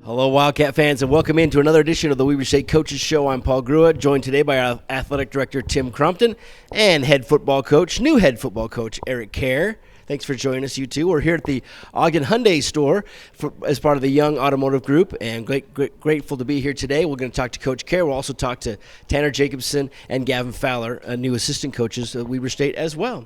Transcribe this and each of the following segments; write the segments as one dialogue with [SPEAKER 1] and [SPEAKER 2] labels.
[SPEAKER 1] Hello, Wildcat fans, and welcome into another edition of the Weber State Coaches Show. I'm Paul Grua, joined today by our athletic director, Tim Crumpton, and new head football coach, Eric Kjar. Thanks for joining us, you two. We're here at the Ogden Hyundai store as part of the Young Automotive Group, and grateful to be here today. We're going to talk to Coach Kjar. We'll also talk to Tanner Jacobson and Gavin Fowler, new assistant coaches at Weber State as well.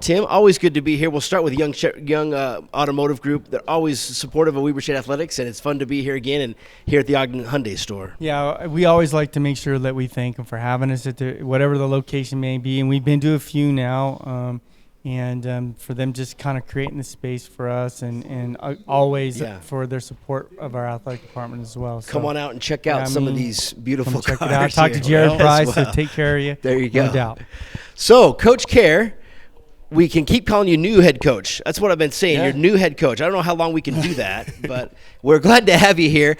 [SPEAKER 1] Tim, always good to be here. We'll start with Young Automotive Group. They're always supportive of Weber State athletics, and it's fun to be here again and here at the Ogden Hyundai store.
[SPEAKER 2] Yeah, we always like to make sure that we thank them for having us at whatever the location may be, and we've been to a few now. And for them just kind of creating the space for us and always for their support of our athletic department as well. So,
[SPEAKER 1] come on out and check out some of these beautiful cars.
[SPEAKER 2] Check it out. Talk to Jared Price. Well. Take care of you.
[SPEAKER 1] There you go.
[SPEAKER 2] No doubt.
[SPEAKER 1] So, Coach Kjar, we can keep calling you new head coach. That's what I've been saying.
[SPEAKER 2] Yeah.
[SPEAKER 1] You're new head coach. I don't know how long we can do that, but we're glad to have you here.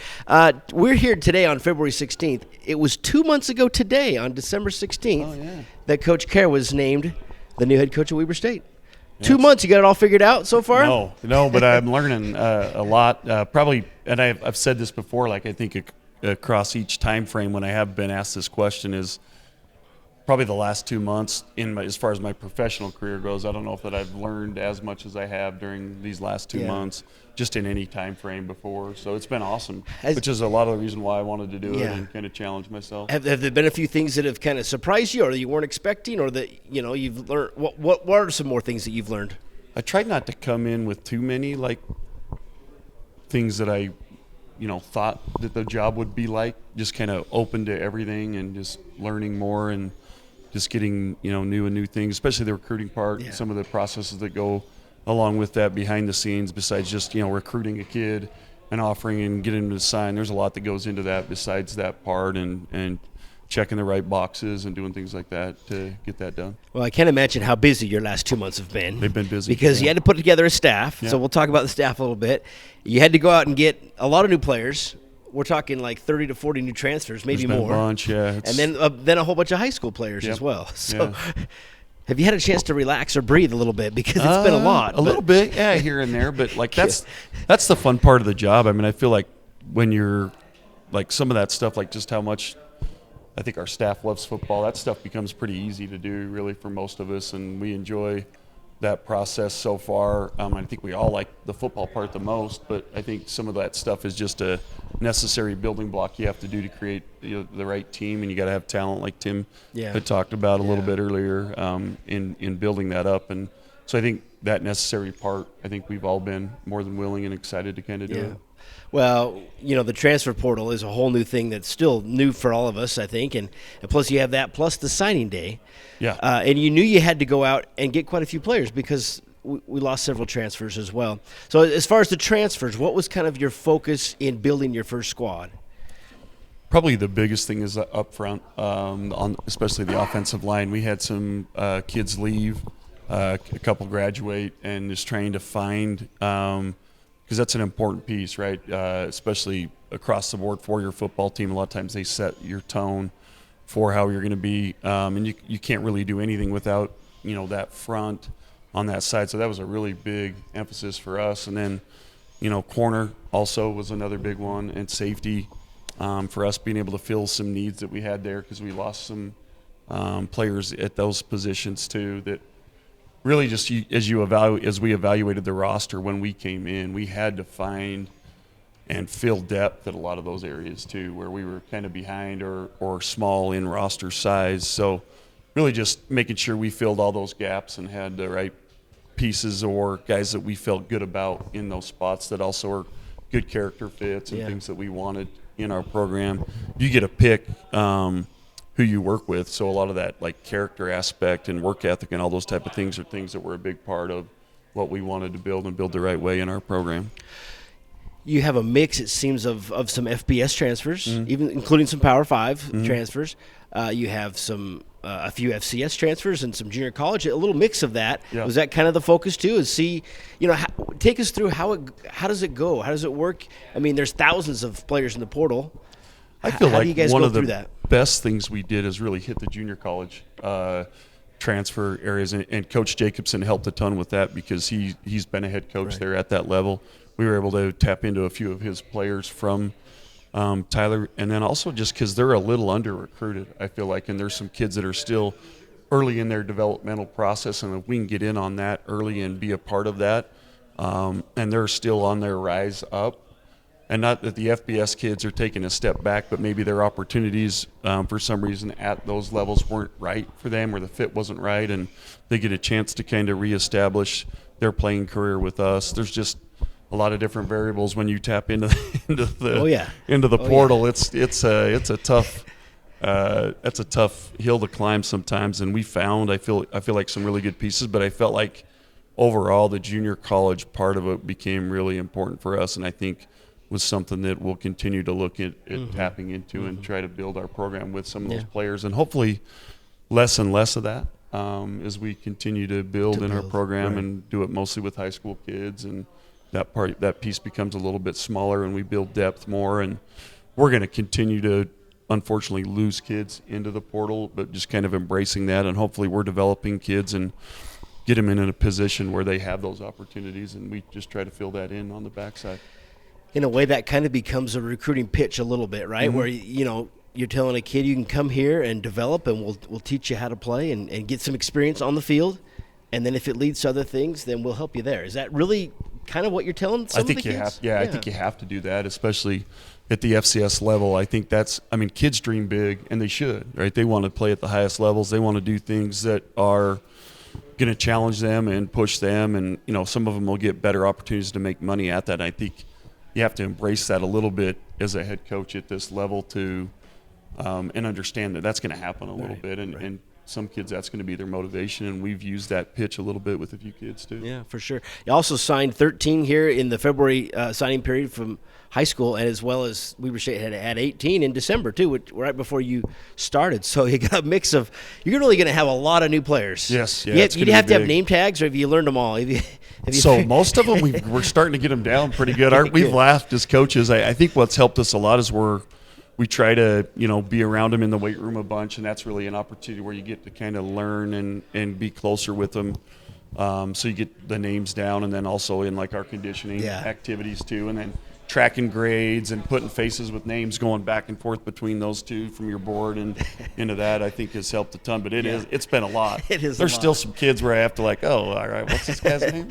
[SPEAKER 1] We're here today on February 16th. It was 2 months ago today, on December 16th, that Coach Kjar was named the new head coach of Weber State. Yes. 2 months, you got it all figured out so far?
[SPEAKER 3] No, but I'm learning a lot. Probably, and I've said this before, like I think across each time frame when I have been asked this question is probably the last 2 months as far as my professional career goes. I don't know if that I've learned as much as I have during these last 2 months, just in any time frame before. So it's been awesome, which is a lot of the reason why I wanted to do it and kind of challenge myself.
[SPEAKER 1] Have there been a few things that have kind of surprised you, or that you weren't expecting, or that you've learned? What are some more things that you've learned?
[SPEAKER 3] I tried not to come in with too many things that I thought that the job would be like. Just kind of open to everything and just learning more and just getting new things, especially the recruiting part, some of the processes that go along with that behind the scenes, besides just recruiting a kid and offering and getting him to sign. There's a lot that goes into that besides that part, and checking the right boxes and doing things like that to get that done.
[SPEAKER 1] Well, I can't imagine how busy your last 2 months have been.
[SPEAKER 3] They've been busy.
[SPEAKER 1] Because you had to put together a staff, so we'll talk about the staff a little bit. You had to go out and get a lot of new players. We're talking like 30 to 40 new transfers, maybe
[SPEAKER 3] There's been
[SPEAKER 1] more.
[SPEAKER 3] A bunch, and
[SPEAKER 1] then a whole bunch of high school players as well. So have you had a chance to relax or breathe a little bit? Because it's been a lot.
[SPEAKER 3] Little bit, here and there. But that's the fun part of the job. I mean, I feel like when you're some of that stuff, just how much I think our staff loves football, that stuff becomes pretty easy to do really for most of us, and we enjoy that process so far. I think we all like the football part the most, but I think some of that stuff is just a necessary building block you have to do to create the right team, and you got to have talent like Tim had talked about a little bit earlier in building that up. And so I think that necessary part, I think we've all been more than willing and excited to kind of do it.
[SPEAKER 1] Well, the transfer portal is a whole new thing that's still new for all of us, I think, and plus you have that, plus the signing day. Yeah. And you knew you had to go out and get quite a few players because we lost several transfers as well. So as far as the transfers, what was kind of your focus in building your first squad?
[SPEAKER 3] Probably the biggest thing is up front, on especially the offensive line. We had some kids leave, a couple graduate, and just trying to find because that's an important piece, right? Especially across the board for your football team. A lot of times they set your tone for how you're going to be, and you can't really do anything without that front on that side. So that was a really big emphasis for us. And then corner also was another big one, and safety for us being able to fill some needs that we had there because we lost some players at those positions too. That really just as we evaluated the roster when we came in, we had to find and fill depth at a lot of those areas too, where we were kind of behind or small in roster size. So really just making sure we filled all those gaps and had the right pieces or guys that we felt good about in those spots that also are good character fits and things that we wanted in our program. You get to pick who you work with, so a lot of that character aspect and work ethic and all those type of things are things that were a big part of what we wanted to build and build the right way in our program.
[SPEAKER 1] You have a mix, it seems, of some FBS transfers, even including some Power 5 transfers. You have a few FCS transfers and some junior college. A little mix of that. Yeah. Was that kind of the focus too? Is take us through how does it go? How does it work? I mean, there's thousands of players in the portal.
[SPEAKER 3] I feel
[SPEAKER 1] how
[SPEAKER 3] like
[SPEAKER 1] do you guys
[SPEAKER 3] one
[SPEAKER 1] go
[SPEAKER 3] of
[SPEAKER 1] through
[SPEAKER 3] the
[SPEAKER 1] that?
[SPEAKER 3] best things we did is really hit the junior college transfer areas, and Coach Jacobson helped a ton with that because he's been a head coach there at that level. We were able to tap into a few of his players from Tyler, and then also just because they're a little under-recruited, I feel like, and there's some kids that are still early in their developmental process, and if we can get in on that early and be a part of that, and they're still on their rise up. And not that the FBS kids are taking a step back, but maybe their opportunities for some reason at those levels weren't right for them, or the fit wasn't right, and they get a chance to kind of reestablish their playing career with us. There's just a lot of different variables when you tap into the portal. It's a tough hill to climb sometimes, and we found I feel like some really good pieces, but I felt like overall the junior college part of it became really important for us, and I think was something that we'll continue to look at tapping into and try to build our program with some of those players, and hopefully less and less of that as we continue to build our program and do it mostly with high school kids, and that piece becomes a little bit smaller and we build depth more. And we're going to continue to unfortunately lose kids into the portal, but just kind of embracing that, and hopefully we're developing kids and get them in a position where they have those opportunities, and we just try to fill that in on the backside.
[SPEAKER 1] In a way, that kind of becomes a recruiting pitch a little bit, right? Where, you're telling a kid you can come here and develop, and we'll teach you how to play and get some experience on the field. And then if it leads to other things, then we'll help you there. Is that really kind of what you're telling some of the kids?
[SPEAKER 3] I think you have to do that, especially at the FCS level. I think kids dream big, and they should, right? They want to play at the highest levels. They want to do things that are going to challenge them and push them. And, some of them will get better opportunities to make money at that. And I think you have to embrace that a little bit as a head coach at this level to and understand that that's going to happen a little bit. And some kids, that's going to be their motivation, and we've used that pitch a little bit with a few kids too.
[SPEAKER 1] Yeah, for sure. You also signed 13 here in the February signing period from high school, and as well as Weber State had 18 in December too, right before you started. So you got a mix of – you're really going to have a lot of new players.
[SPEAKER 3] Yes. Yeah,
[SPEAKER 1] you have to have name tags, or have you learned them all?
[SPEAKER 3] So most of them, we're starting to get them down pretty good. We've laughed as coaches. I think what's helped us a lot is we try to be around them in the weight room a bunch, and that's really an opportunity where you get to kind of learn and be closer with them. So you get the names down, and then also in like our conditioning activities too, and then tracking grades and putting faces with names, going back and forth between those two from your board and into that, I think has helped a ton. But it's been a lot. There's still some kids where I have to all right, what's this guy's name?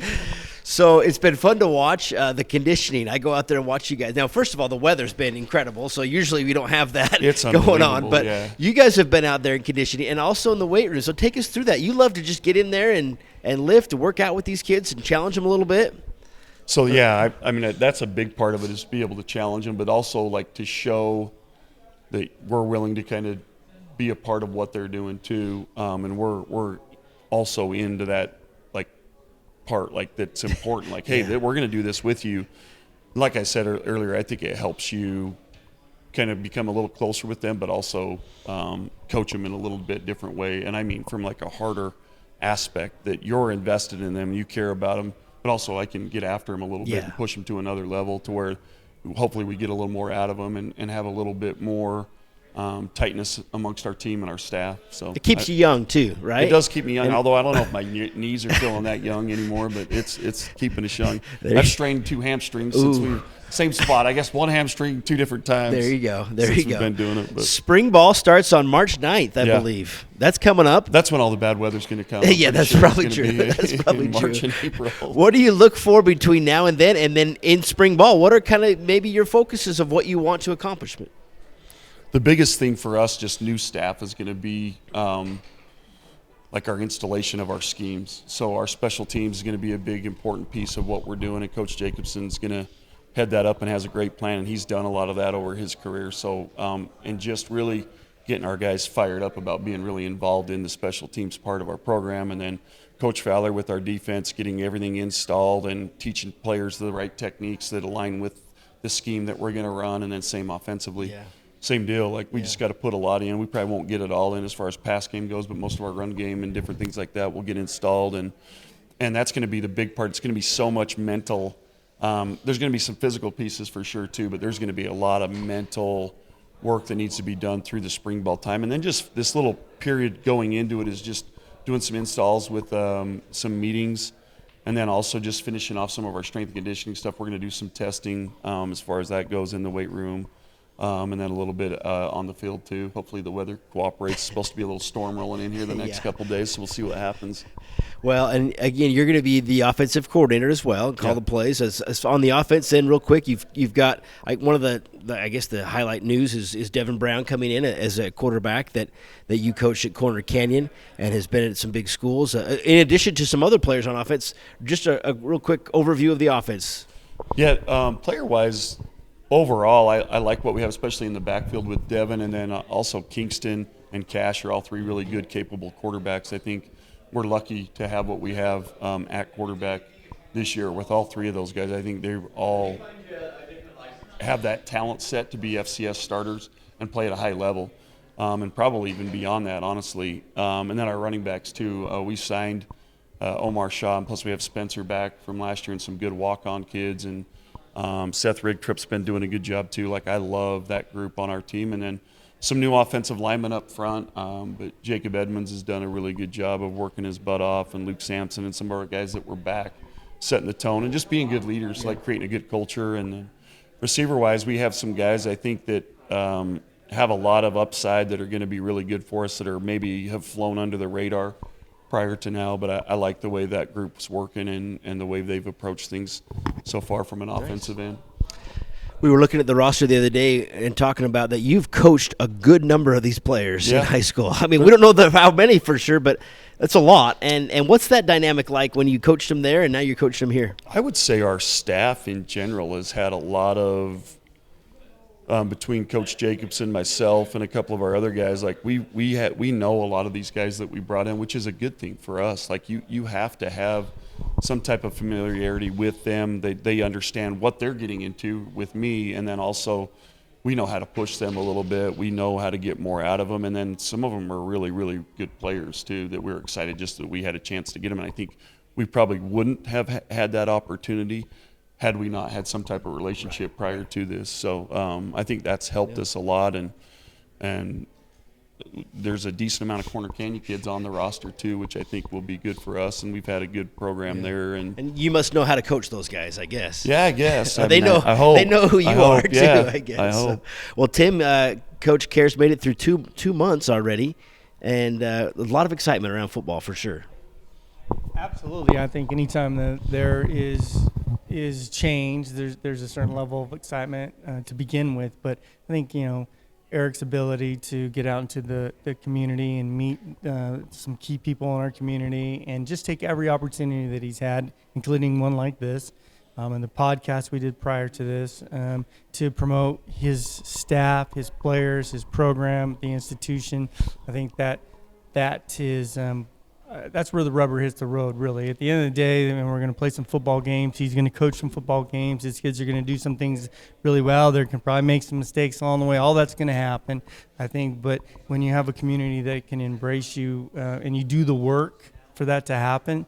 [SPEAKER 1] So it's been fun to watch the conditioning. I go out there and watch you guys. Now, first of all, the weather's been incredible, so usually we don't have that going on. But you guys have been out there in conditioning and also in the weight room. So take us through that. You love to just get in there and lift and work out with these kids and challenge them a little bit.
[SPEAKER 3] So, that's a big part of it, is to be able to challenge them, but also to show that we're willing to kind of be a part of what they're doing too. And we're also into that part that's important. Hey, we're going to do this with you. Like I said earlier, I think it helps you kind of become a little closer with them, but also coach them in a little bit different way. And I mean from a harder aspect, that you're invested in them, you care about them, but also I can get after them a little bit and push them to another level to where hopefully we get a little more out of them and have a little bit more tightness amongst our team and our staff. So
[SPEAKER 1] it keeps you young too, right?
[SPEAKER 3] It does keep me young, although I don't know if my knees are feeling that young anymore, but it's keeping us young. I've strained 2 hamstrings since same spot. I guess one hamstring 2 different times.
[SPEAKER 1] There you go. We've
[SPEAKER 3] been doing it. But.
[SPEAKER 1] Spring ball starts on March 9th, I believe. That's coming up.
[SPEAKER 3] That's when all the bad weather's going to come.
[SPEAKER 1] That's probably true. That's probably true.
[SPEAKER 3] March and April.
[SPEAKER 1] What do you look for between now and then in spring ball? What are kind of maybe your focuses of what you want to accomplish?
[SPEAKER 3] The biggest thing for us, just new staff, is going to be our installation of our schemes. So our special teams is going to be a big, important piece of what we're doing, and Coach Jacobson's going to head that up and has a great plan, and he's done a lot of that over his career. So and just really getting our guys fired up about being really involved in the special teams part of our program, and then Coach Fowler with our defense, getting everything installed and teaching players the right techniques that align with the scheme that we're going to run, and then same offensively.
[SPEAKER 1] Yeah.
[SPEAKER 3] Same deal. We just got to put a lot in. We probably won't get it all in as far as pass game goes, but most of our run game and different things like that will get installed, and that's going to be the big part. It's going to be so much mental. There's going to be some physical pieces for sure too, but there's going to be a lot of mental work that needs to be done through the spring ball time, and then just this little period going into it is just doing some installs with some meetings, and then also just finishing off some of our strength and conditioning stuff. We're going to do some testing as far as that goes in the weight room, and then a little bit on the field too. Hopefully the weather cooperates. It's supposed to be a little storm rolling in here the next couple days, so we'll see what happens.
[SPEAKER 1] Well, and again, you're going to be the offensive coordinator as well, and call the plays. As on the offense, then real quick, you've got one of the I guess the highlight news is Devin Brown coming in as a quarterback that you coached at Corner Canyon and has been at some big schools. In addition to some other players on offense, just a real quick overview of the offense.
[SPEAKER 3] Yeah, player-wise, overall, I like what we have, especially in the backfield with Devin, and then also Kingston and Cash are all three really good, capable quarterbacks. I think we're lucky to have what we have at quarterback this year with all three of those guys. I think they all have that talent set to be FCS starters and play at a high level, and probably even beyond that, honestly. And then our running backs, too. We signed Omar Shaw, and plus we have Spencer back from last year and some good walk-on kids. And Seth Rigtrip's been doing a good job, too. Like, I love that group on our team. And then some new offensive linemen up front, but Jacob Edmonds has done a really good job of working his butt off, and Luke Sampson and some of our guys that were back setting the tone and just being good leaders, like creating a good culture. And then receiver-wise, we have some guys I think that have a lot of upside that are going to be really good for us that are maybe have flown under the radar prior to now, but I like the way that group's working and the way they've approached things so far from an offensive end.
[SPEAKER 1] We were looking at the roster the other day and talking about that you've coached a good number of these players in high school. I mean, we don't know how many for sure, but that's a lot. And what's that dynamic like when you coached them there and now you're coaching them here?
[SPEAKER 3] I would say our staff in general has had a lot of, between Coach Jacobson, myself, and a couple of our other guys, like we know a lot of these guys that we brought in, which is a good thing for us. Like you have to have some type of familiarity with them. They understand what they're getting into with me, and then also we know how to push them a little bit. We know how to get more out of them, and then some of them are really, really good players too that we're excited just that we had a chance to get them. And I think we probably wouldn't have had that opportunity had we not had some type of relationship prior to this. So I think that's helped us a lot, and there's a decent amount of Corner Canyon kids on the roster too, which I think will be good for us, and we've had a good program there. And
[SPEAKER 1] you must know how to coach those guys, I guess.
[SPEAKER 3] Yeah, I guess.
[SPEAKER 1] They know who you are too, I guess.
[SPEAKER 3] I hope.
[SPEAKER 1] Well, Tim, Coach Kjar's made it through two months already, and a lot of excitement around football for sure.
[SPEAKER 2] Absolutely. I think anytime that there is change, there's a certain level of excitement to begin with. But I think, Eric's ability to get out into the community and meet some key people in our community and just take every opportunity that he's had, including one like this, and the podcast we did prior to this, to promote his staff, his players, his program, the institution. I think that is that's where the rubber hits the road, really. At the end of the day, we're going to play some football games. He's going to coach some football games. His kids are going to do some things really well. They can probably make some mistakes along the way. All that's going to happen, I think. But when you have a community that can embrace you and you do the work for that to happen,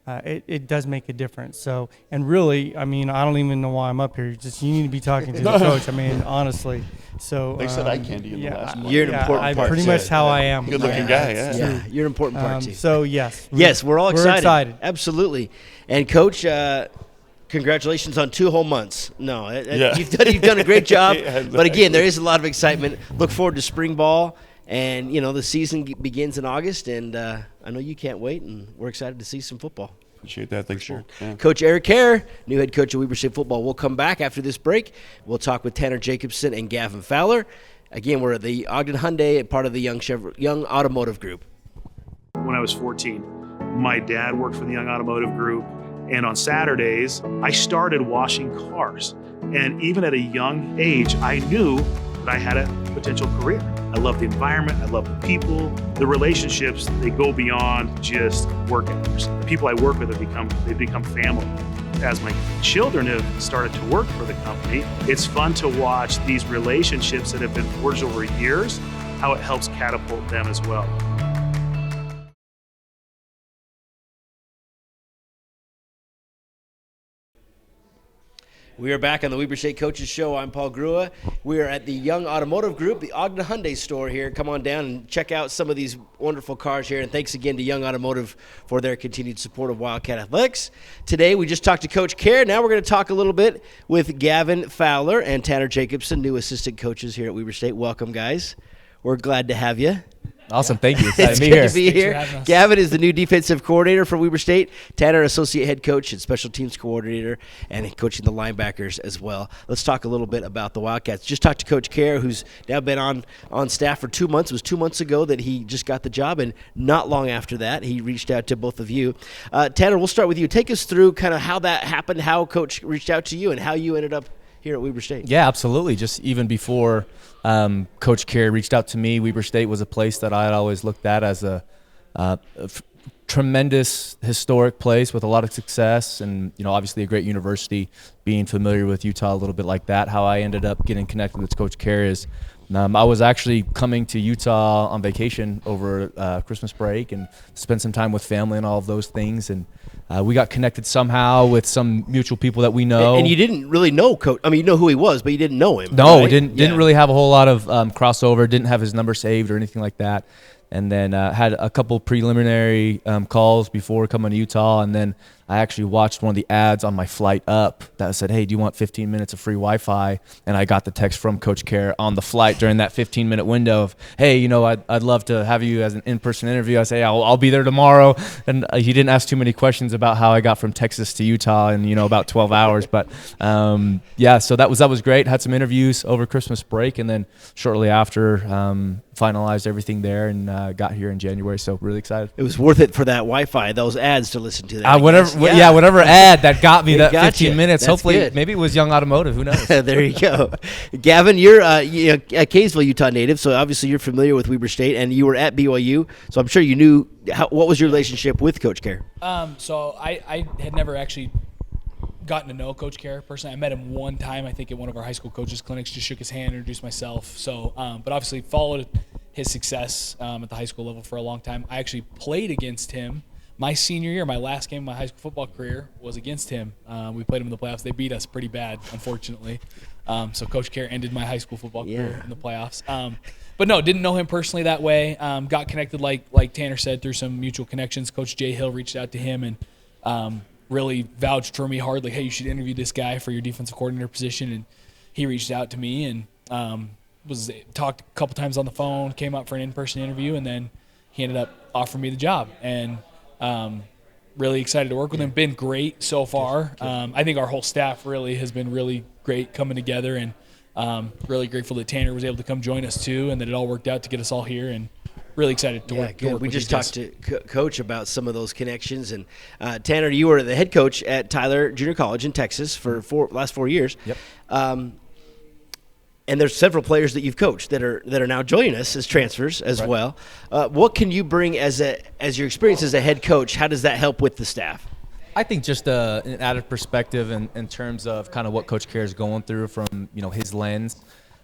[SPEAKER 2] it does make a difference. So, and really, I don't even know why I'm up here. You need to be talking to the coach. honestly. So
[SPEAKER 3] they said I can't in the last one.
[SPEAKER 1] You're an important part.
[SPEAKER 2] Pretty much how I am.
[SPEAKER 3] Good-looking guy.
[SPEAKER 1] Yeah, you're an important part too.
[SPEAKER 2] So yes,
[SPEAKER 1] we're all excited.
[SPEAKER 2] We're excited.
[SPEAKER 1] Absolutely. And Coach, congratulations on 2 whole months. No, you've done a great job. But again, there is a lot of excitement. Look forward to spring ball. And, the season begins in August, and I know you can't wait, and we're excited to see some football.
[SPEAKER 3] Appreciate that. Thanks, sure. Yeah.
[SPEAKER 1] Coach Eric Kjar, new head coach of Weber State football. We'll come back after this break. We'll talk with Tanner Jacobson and Gavin Fowler. Again, we're at the Ogden Hyundai, part of the Young Automotive Group.
[SPEAKER 4] When I was 14, my dad worked for the Young Automotive Group, and on Saturdays, I started washing cars. And even at a young age, I knew that I had a potential career. I love the environment, I love the people, the relationships, they go beyond just work hours. The people I work with have become family. As my children have started to work for the company, it's fun to watch these relationships that have been forged over years, how it helps catapult them as well.
[SPEAKER 1] We are back on the Weber State Coaches Show. I'm Paul Grua. We are at the Young Automotive Group, the Ogden Hyundai store here. Come on down and check out some of these wonderful cars here. And thanks again to Young Automotive for their continued support of Wildcat Athletics. Today, we just talked to Coach Kjar. Now we're going to talk a little bit with Gavin Fowler and Tanner Jacobson, new assistant coaches here at Weber State. Welcome, guys. We're glad to have you.
[SPEAKER 5] Awesome, thank you. Excited
[SPEAKER 1] It's
[SPEAKER 5] to be
[SPEAKER 1] good
[SPEAKER 5] here.
[SPEAKER 1] to be here. Gavin is the new defensive coordinator for Weber State. Tanner, associate head coach and special teams coordinator, and coaching the linebackers as well. Let's talk a little bit about the Wildcats. Just talked to Coach Kjar, who's now been on staff for 2 months. It was 2 months ago that he just got the job, and not long after that, he reached out to both of you. Tanner, we'll start with you. Take us through kind of how that happened, how Coach reached out to you, and how you ended up here at Weber State.
[SPEAKER 5] Yeah, absolutely. Just even before Coach Kjar reached out to me, Weber State was a place that I had always looked at as a tremendous historic place with a lot of success, and obviously a great university. Being familiar with Utah a little bit like that, how I ended up getting connected with Coach Kjar is I was actually coming to Utah on vacation over Christmas break and spent some time with family and all of those things, and we got connected somehow with some mutual people that we know.
[SPEAKER 1] And you didn't really know Coach. I mean, you know who he was, but you didn't know him.
[SPEAKER 5] No,
[SPEAKER 1] right?
[SPEAKER 5] didn't really have a whole lot of crossover. Didn't have his number saved or anything like that. And then had a couple preliminary calls before coming to Utah, and then I actually watched one of the ads on my flight up that said, "Hey, do you want 15 minutes of free Wi-Fi?" And I got the text from Coach Kjar on the flight during that 15-minute window of, "Hey, I'd love to have you as an in-person interview." I say, "I'll be there tomorrow." And he didn't ask too many questions about how I got from Texas to Utah in about 12 hours. But yeah, so that was great. Had some interviews over Christmas break, and then shortly after finalized everything there and got here in January. So really excited.
[SPEAKER 1] It was worth it for that Wi-Fi, those ads to listen to that.
[SPEAKER 5] Whatever ad that got me that
[SPEAKER 1] got
[SPEAKER 5] 15
[SPEAKER 1] you.
[SPEAKER 5] minutes.
[SPEAKER 1] That's
[SPEAKER 5] Hopefully,
[SPEAKER 1] good.
[SPEAKER 5] maybe it was Young Automotive. Who knows?
[SPEAKER 1] There you go. Gavin, you're a Kaysville, Utah native, so obviously you're familiar with Weber State, and you were at BYU, so I'm sure you knew what was your relationship with Coach Kjar?
[SPEAKER 6] So I had never actually gotten to know Coach Kjar personally. I met him one time, I think, at one of our high school coaches clinics, just shook his hand, introduced myself. So, but obviously followed his success at the high school level for a long time. I actually played against him my senior year. My last game of my high school football career was against him. We played him in the playoffs. They beat us pretty bad, unfortunately. So Coach Kjar ended my high school football career in the playoffs. But no, didn't know him personally that way. Got connected, like Tanner said, through some mutual connections. Coach Jay Hill reached out to him and really vouched for me hard, like, "Hey, you should interview this guy for your defensive coordinator position." And he reached out to me and talked a couple times on the phone, came up for an in-person interview, and then he ended up offering me the job. And really excited to work with him. Been great so far. I think our whole staff really has been really great coming together, and really grateful that Tanner was able to come join us too, and that it all worked out to get us all here. And really excited to work.
[SPEAKER 1] Good.
[SPEAKER 6] Work
[SPEAKER 1] We
[SPEAKER 6] with
[SPEAKER 1] just
[SPEAKER 6] these guys.
[SPEAKER 1] talked to Coach about some of those connections, and Tanner, you were the head coach at Tyler Junior College in Texas for last 4 years.
[SPEAKER 5] Yep.
[SPEAKER 1] And there's several players that you've coached that are now joining us as transfers as well. What can you bring as your experience as a head coach? How does that help with the staff?
[SPEAKER 5] I think just an added perspective in terms of kind of what Coach Kjar is going through from his lens.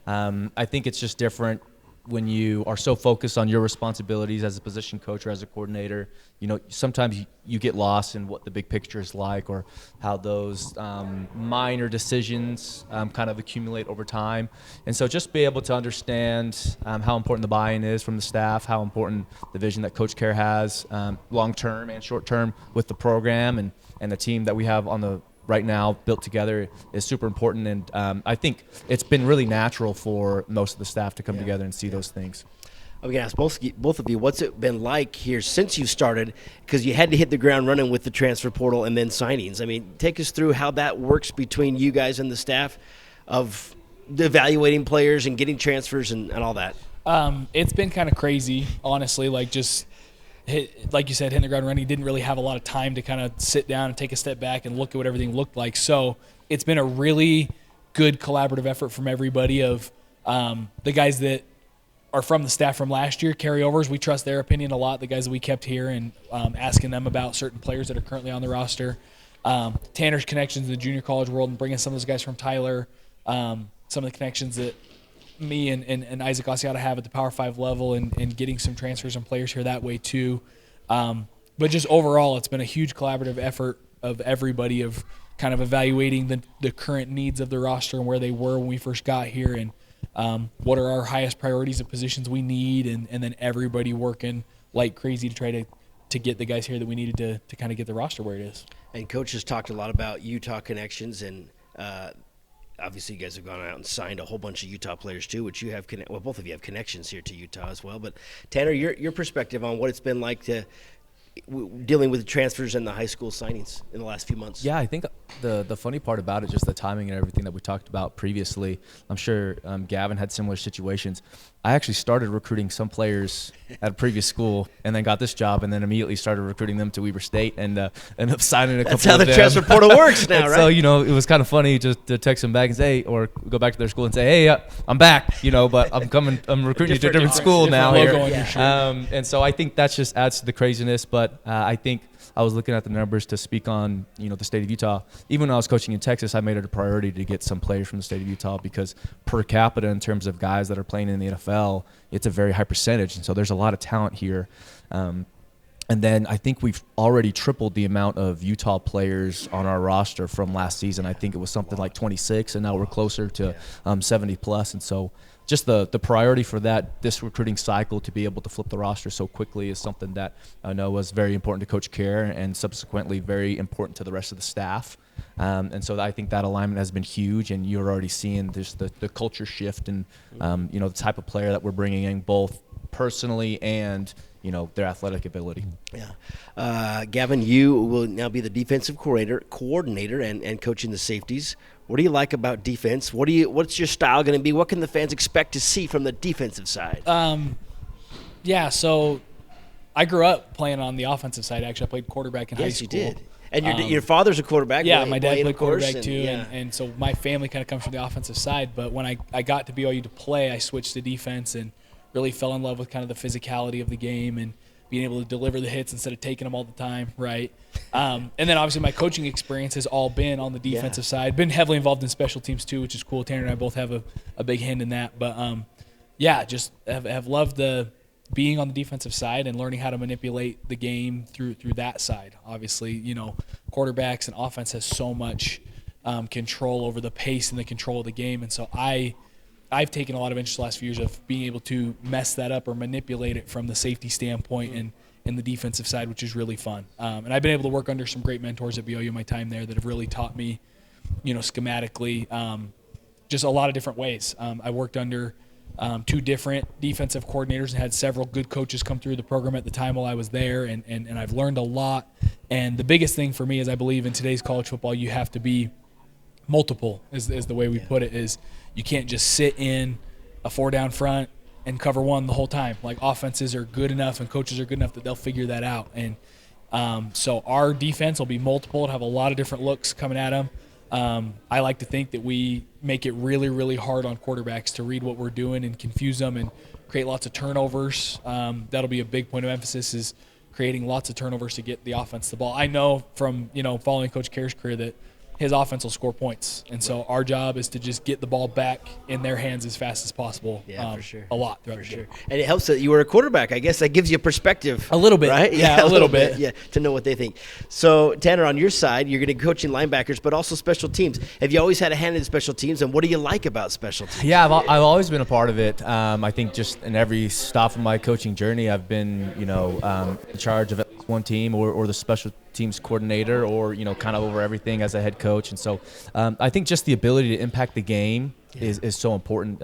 [SPEAKER 5] I think it's just different when you are so focused on your responsibilities as a position coach or as a coordinator. Sometimes you get lost in what the big picture is like, or how those minor decisions kind of accumulate over time. And so just be able to understand how important the buy-in is from the staff, how important the vision that Coach Kjar has long-term and short-term with the program and the team that we have on the right now built together is super important. And I think it's been really natural for most of the staff to come together and see those things.
[SPEAKER 1] I'm going to ask both of you, what's it been like here since you started? Because you had to hit the ground running with the transfer portal and then signings. I mean, take us through how that works between you guys and the staff of evaluating players and getting transfers and all that.
[SPEAKER 6] It's been kind of crazy, honestly. Like you said, hitting the ground running. Didn't really have a lot of time to kind of sit down and take a step back and look at what everything looked like. So it's been a really good collaborative effort from everybody of the guys that are from the staff from last year, carryovers. We trust their opinion a lot, the guys that we kept here, and asking them about certain players that are currently on the roster. Tanner's connections in the junior college world and bringing some of those guys from Tyler, some of the connections that me and Isaac Asiata have at the Power 5 level, and getting some transfers and players here that way too. But just overall, it's been a huge collaborative effort of everybody, of kind of evaluating the current needs of the roster and where they were when we first got here, and what are our highest priorities of positions we need, and then everybody working like crazy to try to get the guys here that we needed to kind of get the roster where it is.
[SPEAKER 1] And Coach has talked a lot about Utah connections, and obviously you guys have gone out and signed a whole bunch of Utah players too, which you have both of you have connections here to Utah as well. But Tanner, your perspective on what it's been like to dealing with the transfers and the high school signings in the last few months.
[SPEAKER 5] Yeah, I think the funny part about it, just the timing and everything that we talked about previously. I'm sure Gavin had similar situations. I actually started recruiting some players at a previous school, and then got this job, and then immediately started recruiting them to Weber State, and ended up signing a couple of them.
[SPEAKER 1] That's how the transfer portal works now, right?
[SPEAKER 5] So it was kind of funny just to text them back and say, or go back to their school and say, hey, I'm back, but I'm recruiting you to a different school now here. And so I think that just adds to the craziness. But I think I was looking at the numbers to speak on, the state of Utah. Even when I was coaching in Texas, I made it a priority to get some players from the state of Utah, because per capita, in terms of guys that are playing in the NFL, it's a very high percentage. And so there's a lot of talent here. And then I think we've already tripled the amount of Utah players on our roster from last season. I think it was something like 26, and now we're closer to 70 plus. And so just the priority for this recruiting cycle to be able to flip the roster so quickly is something that I know was very important to Coach Kjar, and subsequently very important to the rest of the staff. And so I think that alignment has been huge, and you're already seeing just the culture shift and the type of player that we're bringing in, both personally and their athletic ability.
[SPEAKER 1] Yeah. Gavin, you will now be the defensive coordinator and coaching the safeties. What do you like about defense? What's your style going to be? What can the fans expect to see from the defensive side?
[SPEAKER 6] So I grew up playing on the offensive side. Actually, I played quarterback in high school.
[SPEAKER 1] Yes, you did. And your father's a quarterback.
[SPEAKER 6] Yeah, my dad played quarterback
[SPEAKER 1] and,
[SPEAKER 6] too, and so my family kind of comes from the offensive side. But when I got to BYU to play, I switched to defense and really fell in love with kind of the physicality of the game and being able to deliver the hits instead of taking them all the time, right? And then obviously my coaching experience has all been on the defensive side. Been heavily involved in special teams too, which is cool. Tanner and I both have a big hand in that. But just have loved the being on the defensive side and learning how to manipulate the game through that side. Obviously, quarterbacks and offense has so much control over the pace and the control of the game, and so I've taken a lot of interest the last few years of being able to mess that up or manipulate it from the safety standpoint and in the defensive side, which is really fun. And I've been able to work under some great mentors at BYU in my time there that have really taught me, schematically, just a lot of different ways. I worked under two different defensive coordinators and had several good coaches come through the program at the time while I was there, and I've learned a lot. And the biggest thing for me is I believe in today's college football, you have to be multiple, is the way we put it, is you can't just sit in a 4-down front and cover one the whole time. Like, offenses are good enough and coaches are good enough that they'll figure that out. And so our defense will be multiple. It'll have a lot of different looks coming at them. I like to think that we make it really, really hard on quarterbacks to read what we're doing and confuse them and create lots of turnovers. That'll be a big point of emphasis, is creating lots of turnovers to get the offense the ball. I know from, following Coach Kjar's career that his offense will score points. And so our job is to just get the ball back in their hands as fast as possible.
[SPEAKER 1] Yeah, for sure.
[SPEAKER 6] A lot throughout the game.
[SPEAKER 1] And it helps that you were a quarterback. I guess that gives you perspective.
[SPEAKER 6] A little bit.
[SPEAKER 1] Right?
[SPEAKER 6] Yeah, a little bit.
[SPEAKER 1] Yeah, to know what they think. So, Tanner, on your side, you're going to be coaching linebackers, but also special teams. Have you always had a hand in special teams, and what do you like about special teams?
[SPEAKER 5] Yeah, I've always been a part of it. I think just in every stop of my coaching journey, I've been, in charge of at least one team or the special teams coordinator, or kind of over everything as a head coach. And so I think just the ability to impact the game is so important.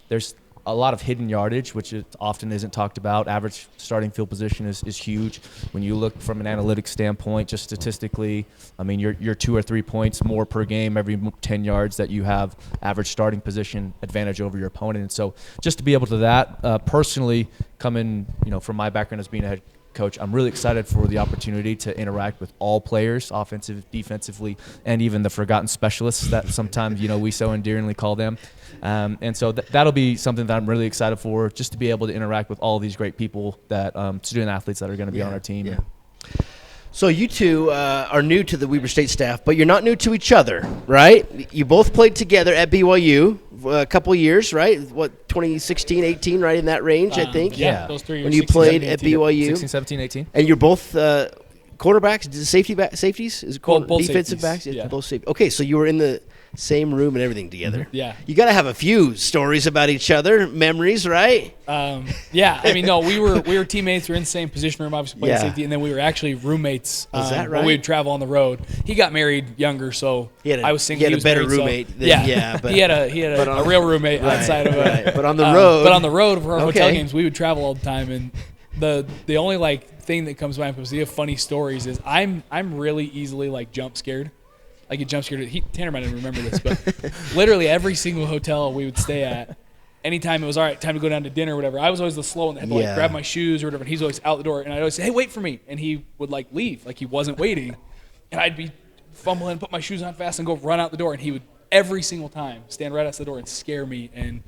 [SPEAKER 5] There's a lot of hidden yardage, which often isn't talked about. Average starting field position is huge. When you look from an analytics standpoint, just statistically, I mean, you're 2 or 3 points more per game every 10 yards that you have average starting position advantage over your opponent. And so just to be able to that, personally, coming, from my background as being a head coach, I'm really excited for the opportunity to interact with all players, offensive, defensively, and even the forgotten specialists that sometimes we so endearingly call them. And so that'll be something that I'm really excited for, just to be able to interact with all these great people, that student athletes that are going to be on our team.
[SPEAKER 1] Yeah. So you two are new to the Weber State staff, but you're not new to each other, right? You both played together at BYU for a couple years, right? What, 2016, 18, right in that range, I think?
[SPEAKER 6] Yeah, those 3 years.
[SPEAKER 1] When you played at BYU.
[SPEAKER 5] 16, 17, 18.
[SPEAKER 1] And you're both quarterbacks, safeties? Is it
[SPEAKER 6] Both
[SPEAKER 1] defensive
[SPEAKER 6] safeties,
[SPEAKER 1] backs?
[SPEAKER 6] yeah.
[SPEAKER 1] Both safeties. Okay, so you were in the same room and everything together.
[SPEAKER 6] Yeah.
[SPEAKER 1] You got to have a few stories about each other, memories, right?
[SPEAKER 6] Yeah, I mean, no, we were teammates. We were in the same position room, obviously playing
[SPEAKER 1] Yeah.
[SPEAKER 6] safety, and then we were actually roommates.
[SPEAKER 1] Is that
[SPEAKER 6] when
[SPEAKER 1] right?
[SPEAKER 6] we'd travel on the road. He got married younger, so I was single.
[SPEAKER 1] He had a
[SPEAKER 6] was
[SPEAKER 1] better
[SPEAKER 6] married, so-
[SPEAKER 1] roommate than-
[SPEAKER 6] yeah,
[SPEAKER 1] but-
[SPEAKER 6] he had a real roommate
[SPEAKER 1] Right,
[SPEAKER 6] outside of
[SPEAKER 1] right. But on the road.
[SPEAKER 6] But on the road for our hotel
[SPEAKER 1] Okay.
[SPEAKER 6] games, we would travel all the time, and the only thing that comes to mind because we have funny stories is I'm really easily jump scared. I get jump scared. Tanner might not remember this, but literally every single hotel we would stay at, anytime it was all right, time to go down to dinner or whatever, I was always the slow one that had to grab my shoes or whatever, and he's always out the door, and I'd always say, hey, wait for me, and he would leave, like he wasn't waiting, and I'd be fumbling, put my shoes on fast and go run out the door, and he would every single time stand right outside the door and scare me, and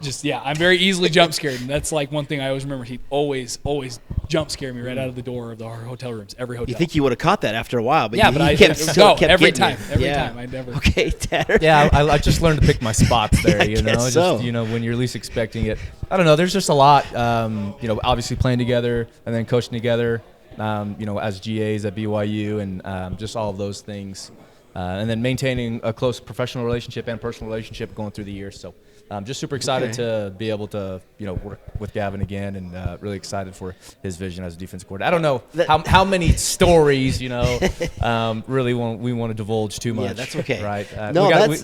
[SPEAKER 6] just, I'm very easily jump scared, and that's one thing I always remember. He'd always jump scare me right out of the door of our hotel rooms, every hotel.
[SPEAKER 1] You think you would have caught that after a while, but
[SPEAKER 6] but
[SPEAKER 1] he
[SPEAKER 6] I
[SPEAKER 1] kept
[SPEAKER 6] every
[SPEAKER 1] getting
[SPEAKER 6] time.
[SPEAKER 1] you.
[SPEAKER 6] I never.
[SPEAKER 1] Okay, Tanner.
[SPEAKER 5] Yeah, I just learned to pick my spots there.
[SPEAKER 1] Yeah, I guess so.
[SPEAKER 5] When you're least expecting it. I don't know. There's just a lot. Obviously playing together and then coaching together. As GAs at BYU and just all of those things, and then maintaining a close professional relationship and personal relationship going through the years. So. I'm just super excited to be able to, work with Gavin again, and really excited for his vision as a defensive coordinator. I don't know how many stories, really we want to divulge too much.
[SPEAKER 1] Yeah, that's okay.
[SPEAKER 5] Right?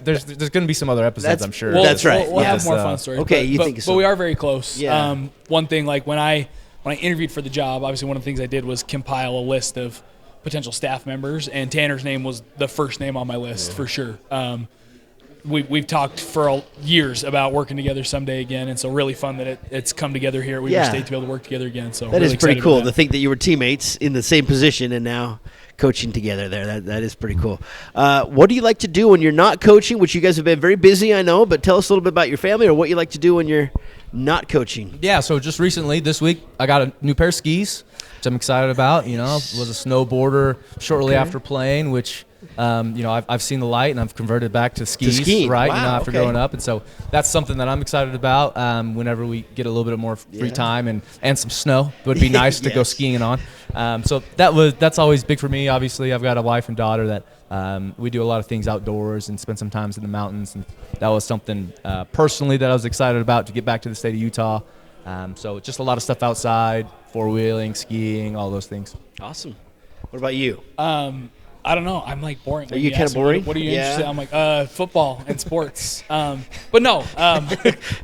[SPEAKER 1] There's
[SPEAKER 5] there's going to be some other episodes, I'm sure.
[SPEAKER 1] That's right.
[SPEAKER 6] We'll have more fun stories.
[SPEAKER 1] Okay, you think so?
[SPEAKER 6] But we are very close.
[SPEAKER 1] Yeah.
[SPEAKER 6] One thing, when I interviewed for the job, obviously one of the things I did was compile a list of potential staff members, and Tanner's name was the first name on my list for sure. We've talked for years about working together someday again, and so really fun that it's come together here at Weaver State to be able to work together again. So
[SPEAKER 1] that
[SPEAKER 6] really
[SPEAKER 1] is pretty cool
[SPEAKER 6] excited
[SPEAKER 1] to think that you were teammates in the same position and now coaching together there. That is pretty cool. What do you like to do when you're not coaching, which you guys have been very busy, I know, but tell us a little bit about your family or what you like to do when you're not coaching.
[SPEAKER 5] Yeah, so just recently, this week, I got a new pair of skis, which I'm excited about. Was a snowboarder shortly after playing, which I've seen the light and I've converted back to skis, right?
[SPEAKER 1] Wow,
[SPEAKER 5] After growing up, and so that's something that I'm excited about. Whenever we get a little bit more free time and some snow, it would be nice to go skiing on. So that's always big for me. Obviously, I've got a wife and daughter that we do a lot of things outdoors and spend some time in the mountains, and that was something personally that I was excited about to get back to the state of Utah. So just a lot of stuff outside, four-wheeling, skiing, all those things.
[SPEAKER 1] Awesome. What about you?
[SPEAKER 6] I don't know. I'm boring.
[SPEAKER 1] Are you kind of boring?
[SPEAKER 6] What are you interested in? I'm football and sports. But no,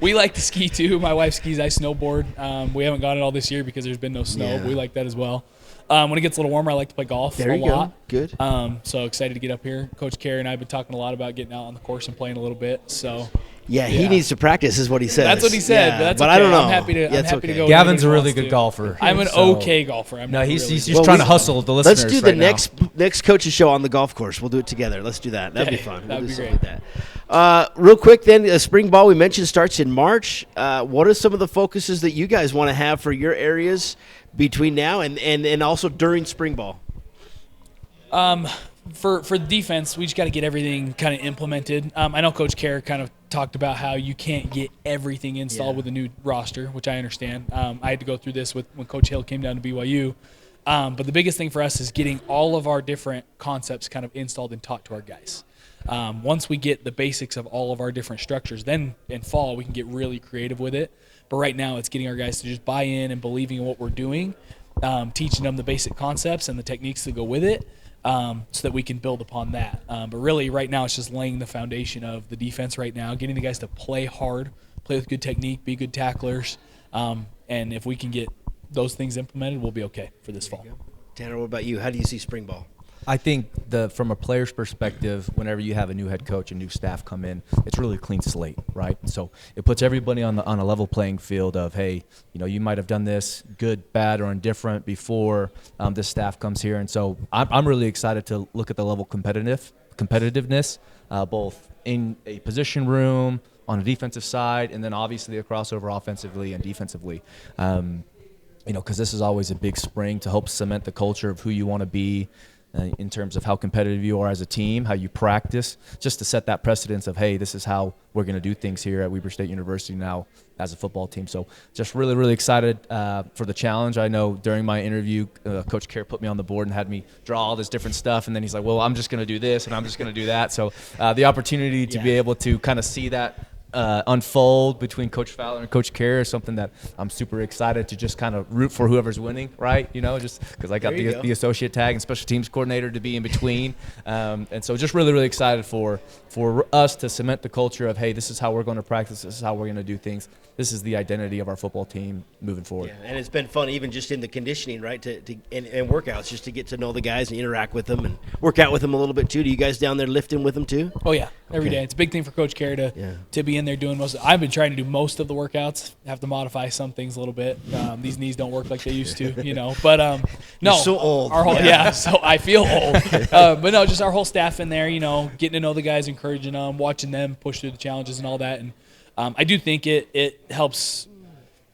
[SPEAKER 6] we like to ski too. My wife skis. I snowboard. We haven't got it all this year because there's been no snow. But we like that as well. When it gets a little warmer, I like to play golf a lot.
[SPEAKER 1] Good.
[SPEAKER 6] So excited to get up here. Coach Carey and I have been talking a lot about getting out on the course and playing a little bit. So.
[SPEAKER 1] Yeah, he needs to practice, is what he says.
[SPEAKER 6] That's what he said.
[SPEAKER 1] Yeah,
[SPEAKER 6] But that's
[SPEAKER 1] but
[SPEAKER 6] okay.
[SPEAKER 1] I don't know.
[SPEAKER 6] I'm happy to go.
[SPEAKER 5] Gavin's a really good golfer.
[SPEAKER 6] I'm an okay golfer.
[SPEAKER 5] He's
[SPEAKER 6] really
[SPEAKER 5] just trying to hustle the listeners.
[SPEAKER 1] Let's do the next coaches show on the golf course. We'll do it together. Let's do that. That'd be fun.
[SPEAKER 6] That'd be
[SPEAKER 1] great. Like that. Real quick, then, spring ball we mentioned starts in March. What are some of the focuses that you guys want to have for your areas between now and also during spring ball?
[SPEAKER 6] For defense, we just got to get everything kind of implemented. I know Coach Kerr kind of talked about how you can't get everything installed with a new roster, which I understand. I had to go through this when Coach Hill came down to BYU. But the biggest thing for us is getting all of our different concepts kind of installed and taught to our guys. Once we get the basics of all of our different structures, then in fall we can get really creative with it. But right now it's getting our guys to just buy in and believing in what we're doing, teaching them the basic concepts and the techniques that go with it. So that we can build upon that. But really, right now, it's just laying the foundation of the defense right now, getting the guys to play hard, play with good technique, be good tacklers. And if we can get those things implemented, we'll be okay for this fall.
[SPEAKER 1] Tanner, what about you? How do you see spring ball?
[SPEAKER 5] I think from a player's perspective, whenever you have a new head coach and new staff come in, it's really a clean slate, right? So it puts everybody on a level playing field of, hey, you might have done this good, bad, or indifferent before this staff comes here. And so I'm really excited to look at the level competitiveness, both in a position room, on a defensive side, and then obviously a crossover offensively and defensively. Because this is always a big spring to help cement the culture of who you want to be. in terms of how competitive you are as a team, how you practice, just to set that precedence of, hey, this is how we're going to do things here at Weber State University now as a football team. So just really, really excited for the challenge. I know during my interview, Coach Kjar put me on the board and had me draw all this different stuff, and then he's like, well, I'm just going to do this and I'm just going to do that. So the opportunity to be able to kind of see that unfold between Coach Fowler and Coach Kjar is something that I'm super excited to just kind of root for whoever's winning, right? Just because I got the associate tag and special teams coordinator to be in between. And so just really, really excited for us to cement the culture of, hey, this is how we're going to practice, this is how we're going to do things. This is the identity of our football team moving forward.
[SPEAKER 1] Yeah, and it's been fun even just in the conditioning, right, and workouts, just to get to know the guys and interact with them and work out with them a little bit too. Do you guys down there lifting with them too?
[SPEAKER 6] Oh, yeah, every day. It's a big thing for Coach Kjar to be in there doing most. I've been trying to do most of the workouts. Have to modify some things a little bit. These knees don't work like they used to, But no,
[SPEAKER 1] you're so old.
[SPEAKER 6] Our whole, so I feel old. But no, just our whole staff in there, getting to know the guys, encouraging them, watching them push through the challenges and all that. And I do think it helps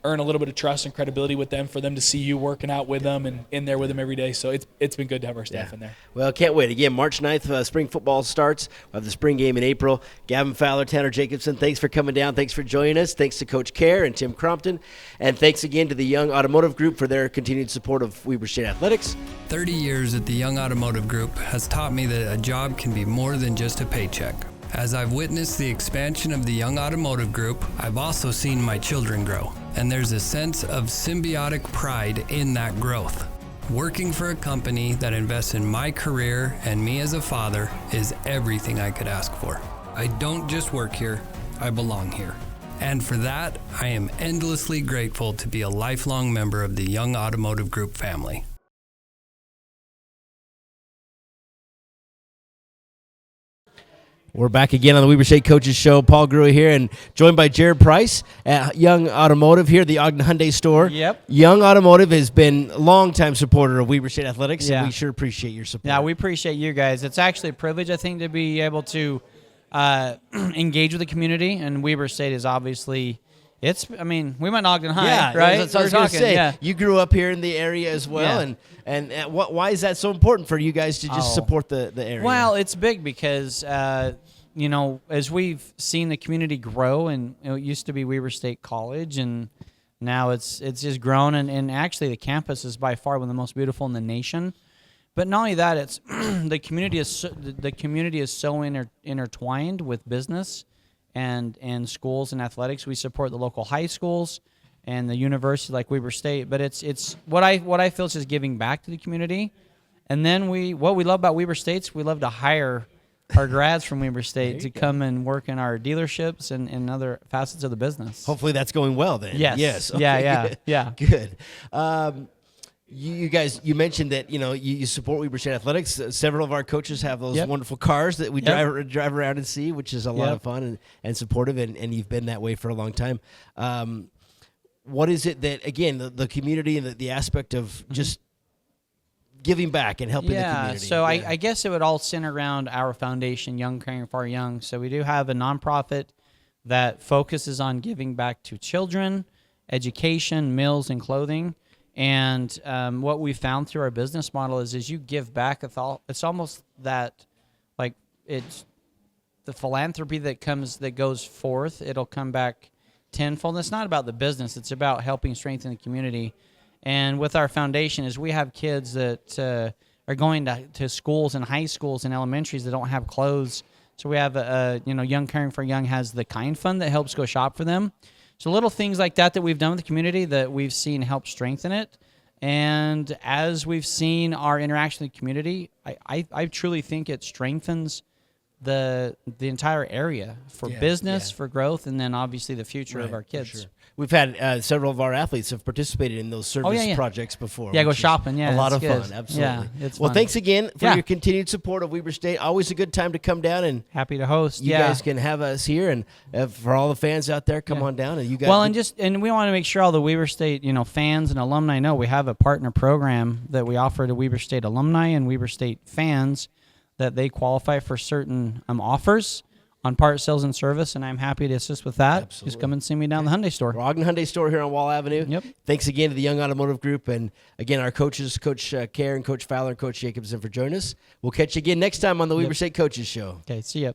[SPEAKER 6] earn a little bit of trust and credibility with them, for them to see you working out with them and in there with them every day. So it's been good to have our staff in there.
[SPEAKER 1] Well, can't wait. Again, March 9th, spring football starts. We'll have the spring game in April. Gavin, Fowler, Tanner Jacobson, thanks for coming down. Thanks for joining us. Thanks to Coach Kjar and Tim Crompton. And thanks again to the Young Automotive Group for their continued support of Weber State Athletics.
[SPEAKER 7] 30 years at the Young Automotive Group has taught me that a job can be more than just a paycheck. As I've witnessed the expansion of the Young Automotive Group, I've also seen my children grow, and there's a sense of symbiotic pride in that growth. Working for a company that invests in my career and me as a father is everything I could ask for. I don't just work here, I belong here. And for that, I am endlessly grateful to be a lifelong member of the Young Automotive Group family.
[SPEAKER 1] We're back again on the Weber State Coaches Show. Paul Grua here, and joined by Jared Price at Young Automotive here at the Ogden Hyundai store.
[SPEAKER 8] Yep.
[SPEAKER 1] Young Automotive has been a longtime supporter of Weber State Athletics, and we sure appreciate your support.
[SPEAKER 8] Yeah, we appreciate you guys. It's actually a privilege, I think, to be able to engage with the community, and Weber State is obviously... we went to Ogden High, right?
[SPEAKER 1] That's what I was going to say. You grew up here in the area as well, and why is that so important for you guys to just support the area?
[SPEAKER 8] Well, it's big because, as we've seen the community grow, and it used to be Weber State College, and now it's just grown, and actually the campus is by far one of the most beautiful in the nation. But not only that, it's the community is so intertwined with business and schools and athletics. We support the local high schools and the university like Weber State, but it's what I feel is just giving back to the community. And then what we love about Weber State's, we love to hire our grads from Weber State to come and work in our dealerships and other facets of the business.
[SPEAKER 1] Hopefully that's going well then.
[SPEAKER 8] Yes.
[SPEAKER 1] Okay,
[SPEAKER 8] Yeah.
[SPEAKER 1] Good. You guys, you mentioned that you support Weber State Athletics. Several of our coaches have those wonderful cars that we drive around and see, which is a lot of fun and supportive, and you've been that way for a long time. What is it that, again, the community and the aspect of just giving back and helping the community?
[SPEAKER 8] So I guess it would all center around our foundation, Young Caring for Young. So we do have a nonprofit that focuses on giving back to children, education, meals, and clothing. And what we found through our business model is you give back, it's almost that, like, it's the philanthropy that goes forth, it'll come back tenfold. And it's not about the business, it's about helping strengthen the community. And with our foundation is we have kids that are going to schools and high schools and elementaries that don't have clothes. So we have Young Caring for Young has the Kind Fund that helps go shop for them. So little things like that we've done with the community that we've seen help strengthen it. And as we've seen our interaction with the community, I truly think it strengthens the entire area for business, for growth, and then obviously the future of our kids.
[SPEAKER 1] Sure. We've had several of our athletes have participated in those service projects before.
[SPEAKER 8] Yeah, go shopping. Yeah,
[SPEAKER 1] a lot of
[SPEAKER 8] good.
[SPEAKER 1] fun. Absolutely.
[SPEAKER 8] Yeah, it's
[SPEAKER 1] well,
[SPEAKER 8] fun.
[SPEAKER 1] thanks again for your continued support of Weber State. Always a good time to come down, and
[SPEAKER 8] happy to host.
[SPEAKER 1] You guys can have us here, and for all the fans out there, come on down, and you guys.
[SPEAKER 8] Well, and we want to make sure all the Weber State fans and alumni know we have a partner program that we offer to Weber State alumni and Weber State fans that they qualify for certain offers on part sales and service, and I'm happy to assist with that.
[SPEAKER 1] Absolutely.
[SPEAKER 8] Just come and see me down the Hyundai store.
[SPEAKER 1] Ogden Hyundai store here on Wall Avenue.
[SPEAKER 8] Yep.
[SPEAKER 1] Thanks again to the Young Automotive Group, and again our coaches, Coach Kjar and Coach Fowler and Coach Jacobson, for joining us. We'll catch you again next time on the Weber State Coaches Show.
[SPEAKER 8] Okay, see ya.